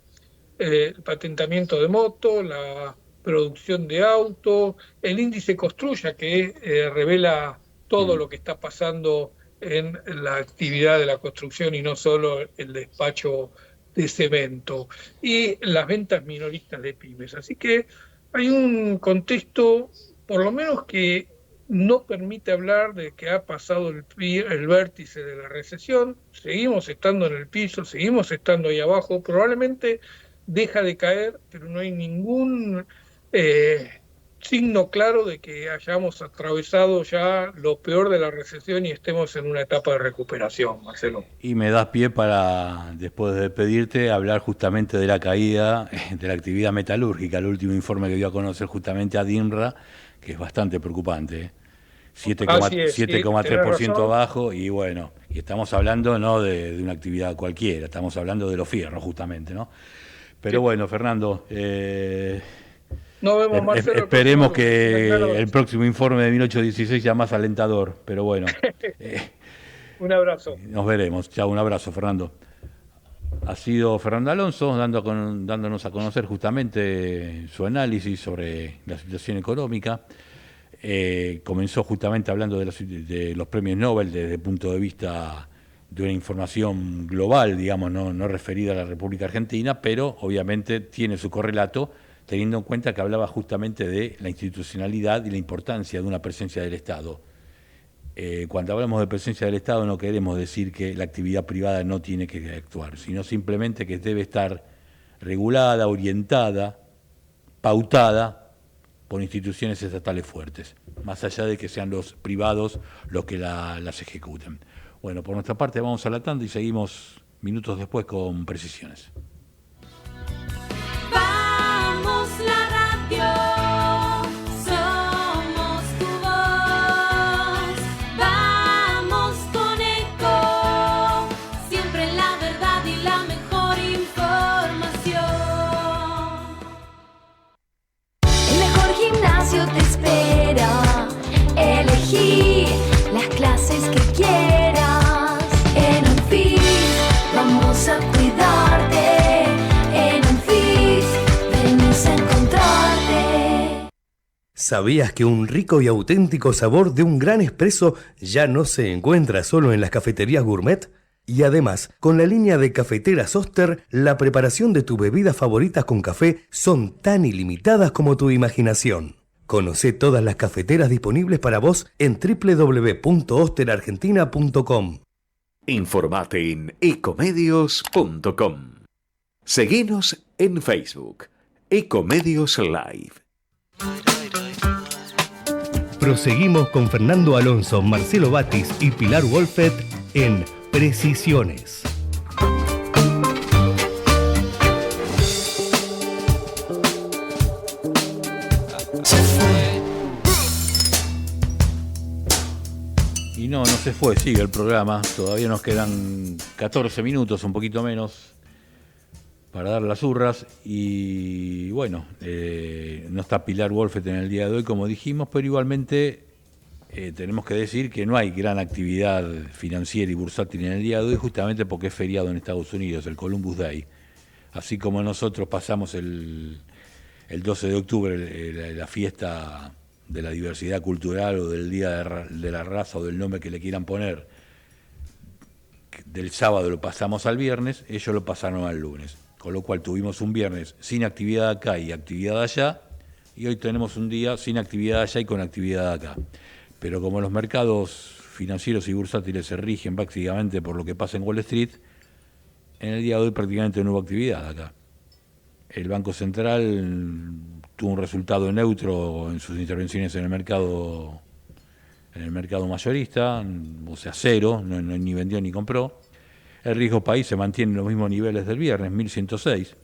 el patentamiento de moto, la producción de auto, el índice Construya, que revela todo lo que está pasando en la actividad de la construcción y no solo el despacho de cemento, y las ventas minoristas de pymes. Así que hay un contexto, por lo menos, que no permite hablar de que ha pasado el vértice de la recesión. Seguimos estando en el piso, seguimos estando ahí abajo, probablemente deja de caer, pero no hay ningún signo claro de que hayamos atravesado ya lo peor de la recesión y estemos en una etapa de recuperación, Marcelo. Y me das pie para, después de despedirte, hablar justamente de la caída de la actividad metalúrgica, el último informe que dio a conocer justamente ADINRA, que es bastante preocupante, 7,3% abajo, y bueno, y estamos hablando no de una actividad cualquiera, estamos hablando de los fierros justamente, ¿no? Pero bueno, Fernando, nos vemos, Marcelo, esperemos que el próximo informe de 1816 sea más alentador, pero bueno. Un abrazo. Nos veremos. Chao, un abrazo, Fernando. Ha sido Fernando Alonso dándonos a conocer justamente su análisis sobre la situación económica. Comenzó justamente hablando de los premios Nobel desde el punto de vista de una información global, digamos, no referida a la República Argentina, pero obviamente tiene su correlato, teniendo en cuenta que hablaba justamente de la institucionalidad y la importancia de una presencia del Estado. Cuando hablamos de presencia del Estado no queremos decir que la actividad privada no tiene que actuar, sino simplemente que debe estar regulada, orientada, pautada por instituciones estatales fuertes, más allá de que sean los privados los que las ejecuten. Bueno, por nuestra parte vamos a la tanda y seguimos minutos después con Precisiones. Vamos la radio, somos tu voz, vamos con Eco, siempre la verdad y la mejor información. El mejor gimnasio te espera, elegí las clases que quieras. En Anfis vamos a cuidarte, en Anfis venimos a encontrarte. ¿Sabías que un rico y auténtico sabor de un gran espresso ya no se encuentra solo en las cafeterías gourmet? Y además, con la línea de cafeteras Oster, la preparación de tus bebidas favoritas con café son tan ilimitadas como tu imaginación. Conocé todas las cafeteras disponibles para vos en www.osterargentina.com. Informate en ecomedios.com. Seguinos en Facebook, Ecomedios Live. Proseguimos con Fernando Alonso, Marcelo Batis y Pilar Wolfet en Precisiones. Y no se fue, sigue el programa. Todavía nos quedan 14 minutos, un poquito menos, para dar las urras. Y bueno, no está Pilar Wolfet en el día de hoy, como dijimos, pero igualmente tenemos que decir que no hay gran actividad financiera y bursátil en el día de hoy, justamente porque es feriado en Estados Unidos, el Columbus Day. Así como nosotros pasamos el 12 de octubre la fiesta de la diversidad cultural o del Día de la Raza o del nombre que le quieran poner, del sábado lo pasamos al viernes, ellos lo pasaron al lunes. con lo cual tuvimos un viernes sin actividad acá y actividad allá, y hoy tenemos un día sin actividad allá y con actividad acá. Pero como los mercados financieros y bursátiles se rigen básicamente por lo que pasa en Wall Street, en el día de hoy prácticamente no hubo actividad acá. El Banco Central tuvo un resultado neutro en sus intervenciones en el mercado mayorista, o sea, cero, ni vendió ni compró. El riesgo país se mantiene en los mismos niveles del viernes, 1106.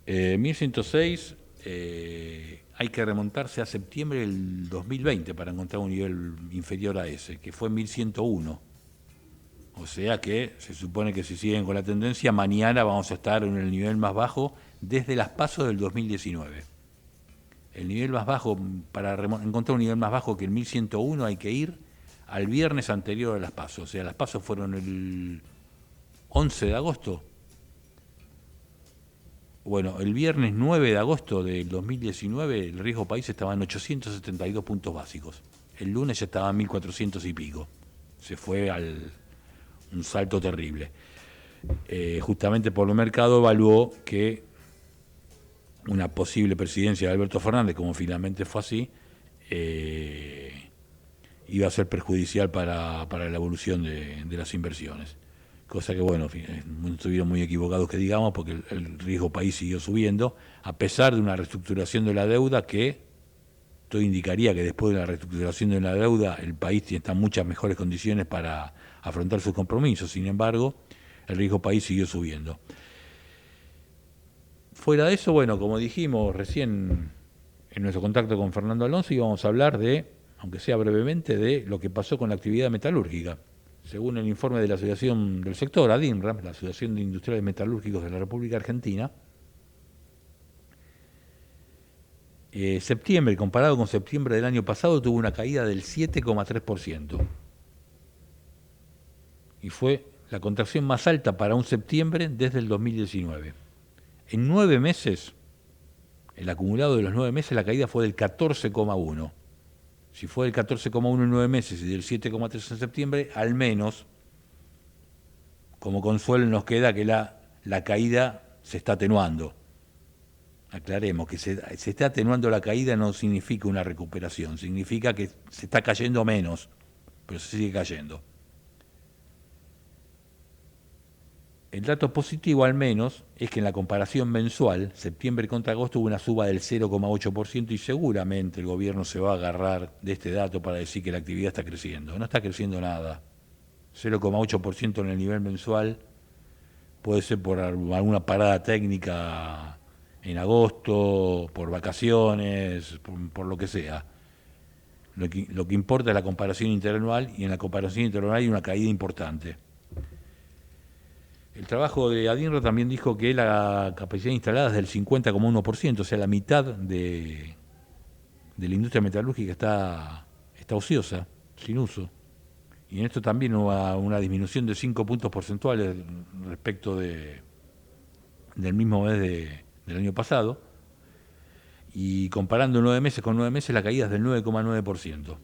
1106 hay que remontarse a septiembre del 2020 para encontrar un nivel inferior a ese, que fue 1101. O sea que se supone que si siguen con la tendencia, mañana vamos a estar en el nivel más bajo desde las PASO del 2019. El nivel más bajo, para encontrar un nivel más bajo que el 1101 hay que ir al viernes anterior a las PASO. O sea, las PASO fueron el 11 de agosto. Bueno, el viernes 9 de agosto del 2019 el riesgo país estaba en 872 puntos básicos. El lunes ya estaba en 1400 y pico. Se fue un salto terrible. Justamente por el mercado evaluó que una posible presidencia de Alberto Fernández, como finalmente fue así, iba a ser perjudicial para la evolución de las inversiones. Cosa que, bueno, estuvieron muy equivocados que digamos, porque el riesgo país siguió subiendo, a pesar de una reestructuración de la deuda que todo indicaría que después de la reestructuración de la deuda el país está en muchas mejores condiciones para afrontar sus compromisos. Sin embargo, el riesgo país siguió subiendo. Fuera de eso, bueno, como dijimos recién en nuestro contacto con Fernando Alonso, íbamos a hablar de, aunque sea brevemente, de lo que pasó con la actividad metalúrgica. Según el informe de la Asociación del Sector, ADINRA, la Asociación de Industriales Metalúrgicos de la República Argentina, septiembre, comparado con septiembre del año pasado, tuvo una caída del 7,3%. Y fue la contracción más alta para un septiembre desde el 2019. En 9 meses, el acumulado de los 9 meses, la caída fue del 14,1%. Si fue del 14,1 en 9 meses y del 7,3 en septiembre, al menos, como consuelo nos queda que la caída se está atenuando. Aclaremos que se está atenuando la caída no significa una recuperación, significa que se está cayendo menos, pero se sigue cayendo. El dato positivo, al menos, es que en la comparación mensual, septiembre contra agosto, hubo una suba del 0,8% y seguramente el gobierno se va a agarrar de este dato para decir que la actividad está creciendo. No está creciendo nada. 0,8% en el nivel mensual puede ser por alguna parada técnica en agosto, por vacaciones, por lo que sea. Lo que importa es la comparación interanual, y en la comparación interanual hay una caída importante. El trabajo de ADINRA también dijo que la capacidad instalada es del 50,1%, o sea, la mitad de la industria metalúrgica está ociosa, sin uso. Y en esto también hubo una disminución de 5 puntos porcentuales respecto del mismo mes del año pasado. Y comparando 9 meses con 9 meses, la caída es del 9,9%.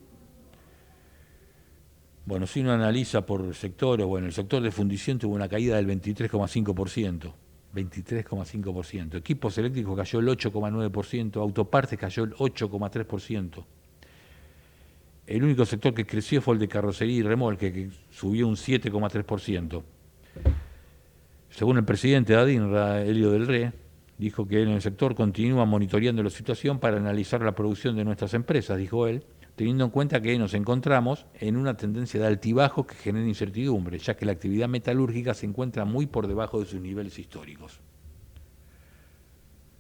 Bueno, si uno analiza por sectores, bueno, el sector de fundición tuvo una caída del 23,5%. 23,5%. Equipos eléctricos cayó el 8,9%, autopartes cayó el 8,3%. El único sector que creció fue el de carrocería y remolque, que subió un 7,3%. Según el presidente de ADINRA, Helio del Re, dijo que en el sector continúa monitoreando la situación para analizar la producción de nuestras empresas, dijo él, teniendo en cuenta que nos encontramos en una tendencia de altibajo que genera incertidumbre, ya que la actividad metalúrgica se encuentra muy por debajo de sus niveles históricos.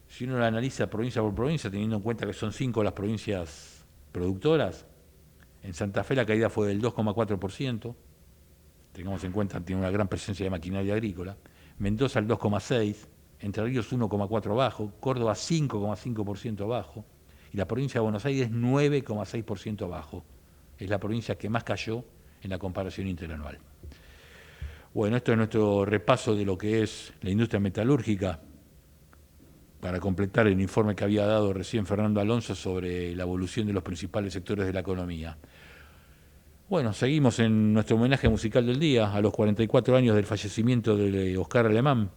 Si uno la analiza provincia por provincia, teniendo en cuenta que son 5 las provincias productoras, en Santa Fe la caída fue del 2,4%, tengamos en cuenta que tiene una gran presencia de maquinaria agrícola, Mendoza el 2,6%, Entre Ríos 1,4% abajo, Córdoba 5,5% abajo, y la provincia de Buenos Aires 9,6% abajo. Es la provincia que más cayó en la comparación interanual. Bueno, esto es nuestro repaso de lo que es la industria metalúrgica, para completar el informe que había dado recién Fernando Alonso sobre la evolución de los principales sectores de la economía. Bueno, seguimos en nuestro homenaje musical del día, a los 44 años del fallecimiento de Oscar Alemán.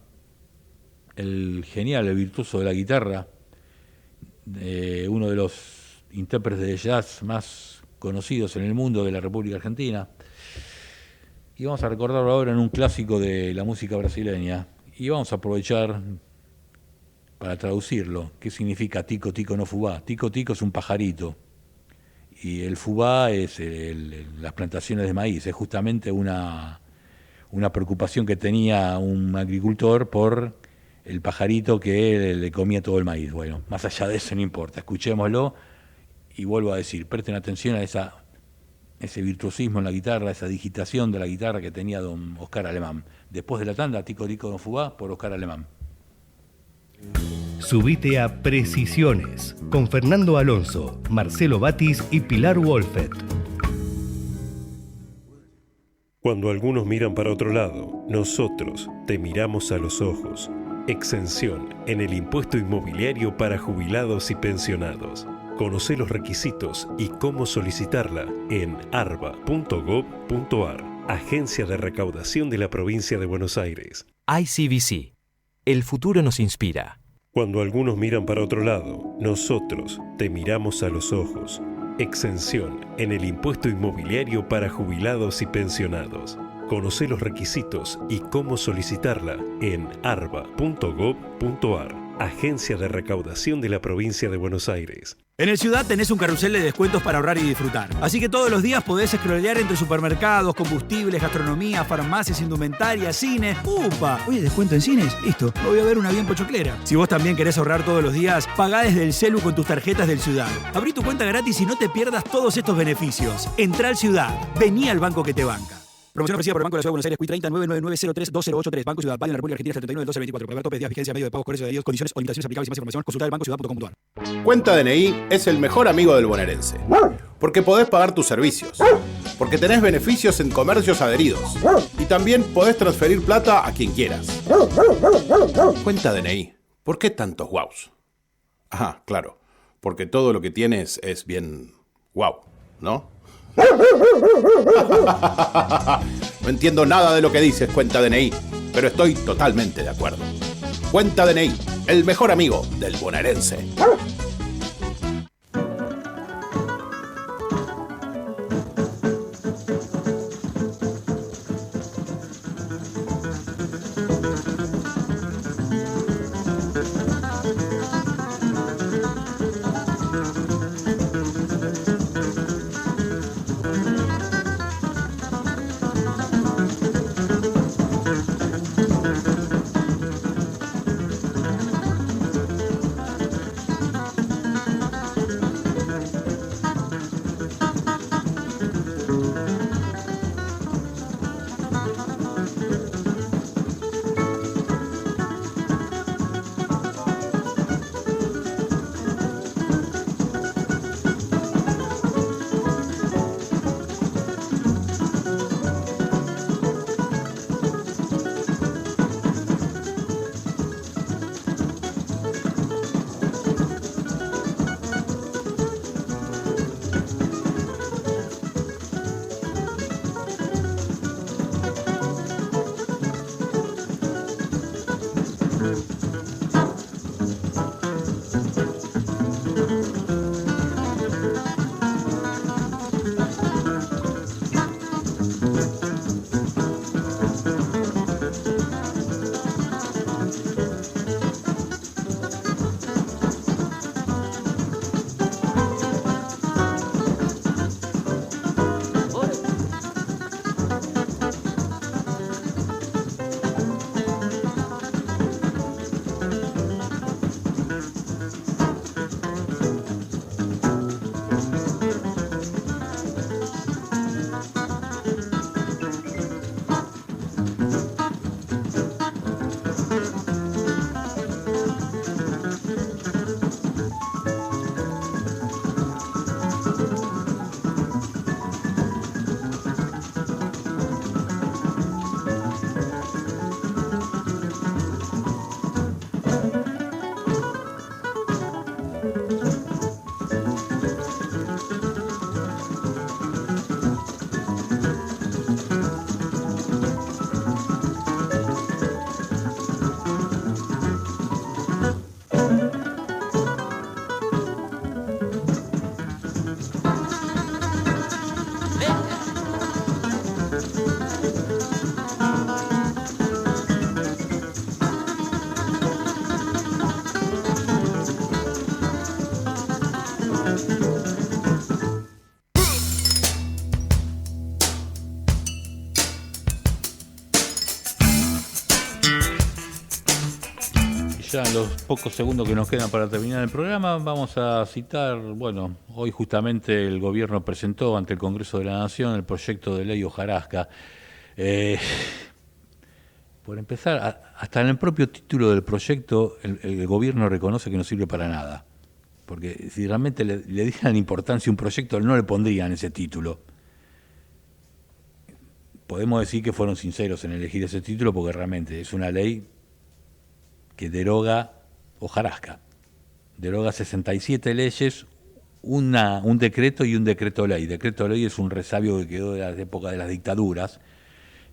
el genial, el virtuoso de la guitarra, uno de los intérpretes de jazz más conocidos en el mundo de la República Argentina. Y vamos a recordarlo ahora en un clásico de la música brasileña. Y vamos a aprovechar para traducirlo. ¿Qué significa tico, tico, no fubá? Tico, tico es un pajarito. Y el fubá es las plantaciones de maíz. Es justamente una preocupación que tenía un agricultor por el pajarito que le comía todo el maíz. Bueno, más allá de eso no importa. Escuchémoslo y vuelvo a decir, presten atención a ese virtuosismo en la guitarra, esa digitación de la guitarra que tenía don Oscar Alemán. Después de la tanda, Tico Tico no fubá por Oscar Alemán. Subite a Precisiones con Fernando Alonso, Marcelo Batis y Pilar Wolfet. Cuando algunos miran para otro lado, nosotros te miramos a los ojos. Exención en el impuesto inmobiliario para jubilados y pensionados. Conoce los requisitos y cómo solicitarla en arba.gov.ar, Agencia de Recaudación de la Provincia de Buenos Aires. ICBC. El futuro nos inspira. Cuando algunos miran para otro lado, nosotros te miramos a los ojos. Exención en el impuesto inmobiliario para jubilados y pensionados. Conoce los requisitos y cómo solicitarla en arba.gov.ar, Agencia de Recaudación de la Provincia de Buenos Aires. En el Ciudad tenés un carrusel de descuentos para ahorrar y disfrutar. Así que todos los días podés scrollear entre supermercados, combustibles, gastronomía, farmacias, indumentaria, cine. ¡Upa! Oye, descuento en cines. Listo, me voy a ver una bien pochoclera. Si vos también querés ahorrar todos los días, pagá desde el celu con tus tarjetas del Ciudad. Abrí tu cuenta gratis y no te pierdas todos estos beneficios. Entrá al Ciudad. Vení al banco que te banca. Promoción ofrecida por el Banco de la Ciudad de Buenos Aires, CUI 30 999032083, Banco Ciudad, en la República Argentina, hasta el 31 del 12 del 24. Pagar topes, días, vigencia, medio de pago, comercio de Dios, condiciones o limitaciones aplicables y más información, consultar el bancociudad.com.ar. Cuenta DNI es el mejor amigo del bonaerense. Porque podés pagar tus servicios. Porque tenés beneficios en comercios adheridos. Y también podés transferir plata a quien quieras. Cuenta DNI. ¿Por qué tantos guaus? Ah, claro. Porque todo lo que tienes es bien guau, ¿no? No entiendo nada de lo que dices, Cuenta DNI, pero estoy totalmente de acuerdo. Cuenta DNI, el mejor amigo del bonaerense. Ya en los pocos segundos que nos quedan para terminar el programa, vamos a citar, bueno, hoy justamente el gobierno presentó ante el Congreso de la Nación el proyecto de ley hojarasca. Por empezar, hasta en el propio título del proyecto el gobierno reconoce que no sirve para nada. Porque si realmente le dieran importancia a un proyecto, no le pondrían ese título. Podemos decir que fueron sinceros en elegir ese título porque realmente es una ley que deroga hojarasca. Deroga 67 leyes, un decreto y un decreto ley. Decreto ley es un resabio que quedó de la época de las dictaduras,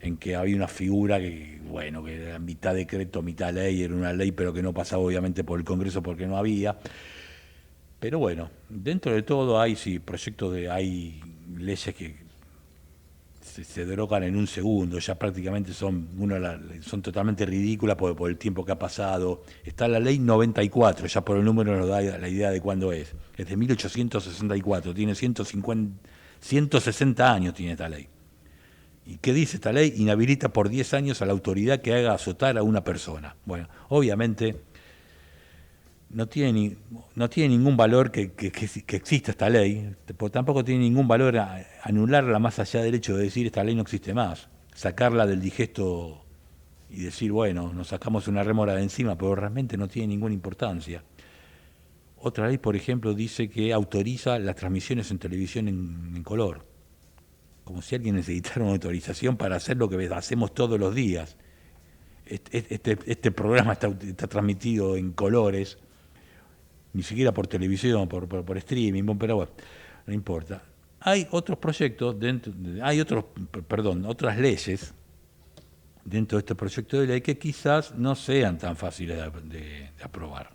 en que había una figura que era mitad decreto, mitad ley, era una ley pero que no pasaba obviamente por el Congreso porque no había. Pero bueno, dentro de todo hay hay leyes que se derogan en un segundo, ya prácticamente son totalmente ridículas por el tiempo que ha pasado. Está la ley 94, ya por el número nos da la idea de cuándo es de 1864, tiene 160 años tiene esta ley. ¿Y qué dice esta ley? Inhabilita por 10 años a la autoridad que haga azotar a una persona. Bueno, obviamente no tiene ningún valor que exista esta ley, tampoco tiene ningún valor anularla más allá del hecho de decir esta ley no existe más, sacarla del digesto y decir, bueno, nos sacamos una rémora de encima, pero realmente no tiene ninguna importancia. Otra ley, por ejemplo, dice que autoriza las transmisiones en televisión en color, como si alguien necesitara una autorización para hacer lo que hacemos todos los días. Este programa está transmitido en colores, ni siquiera por televisión, por streaming, pero bueno, no importa. Hay otros proyectos, otras leyes dentro de este proyecto de ley que quizás no sean tan fáciles de aprobar.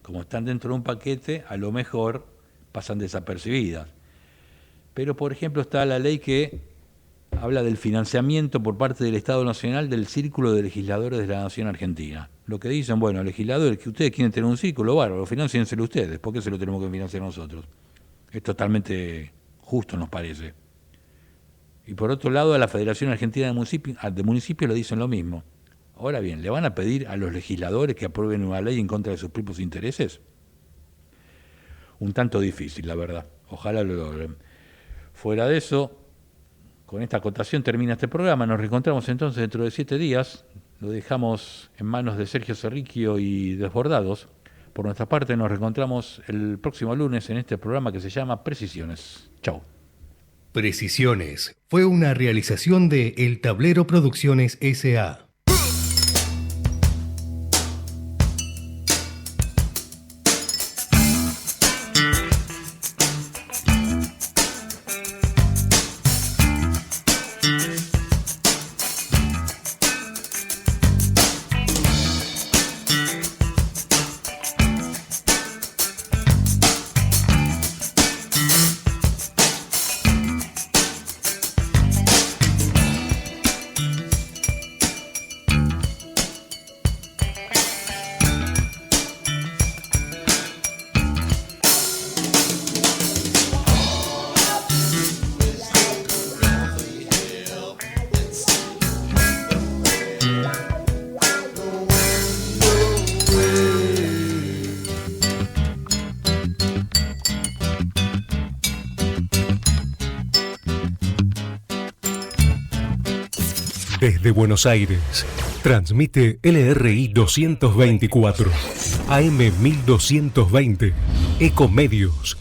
Como están dentro de un paquete, a lo mejor pasan desapercibidas. Pero, por ejemplo, está la ley que habla del financiamiento por parte del Estado Nacional del Círculo de Legisladores de la Nación Argentina. Lo que dicen, bueno, legisladores, que ustedes quieren tener un círculo, bárbaro, financienselo ustedes, ¿por qué se lo tenemos que financiar nosotros? Es totalmente justo, nos parece. Y por otro lado, a la Federación Argentina de Municipios le dicen lo mismo. Ahora bien, ¿le van a pedir a los legisladores que aprueben una ley en contra de sus propios intereses? Un tanto difícil, la verdad. Ojalá lo logren. Fuera de eso, con esta acotación termina este programa. Nos reencontramos entonces dentro de 7 días. Lo dejamos en manos de Sergio Cerricchio y Desbordados. Por nuestra parte, nos reencontramos el próximo lunes en este programa que se llama Precisiones. Chau. Precisiones fue una realización de El Tablero Producciones S.A. Desde Buenos Aires, transmite LRI 224, AM 1220, Ecomedios,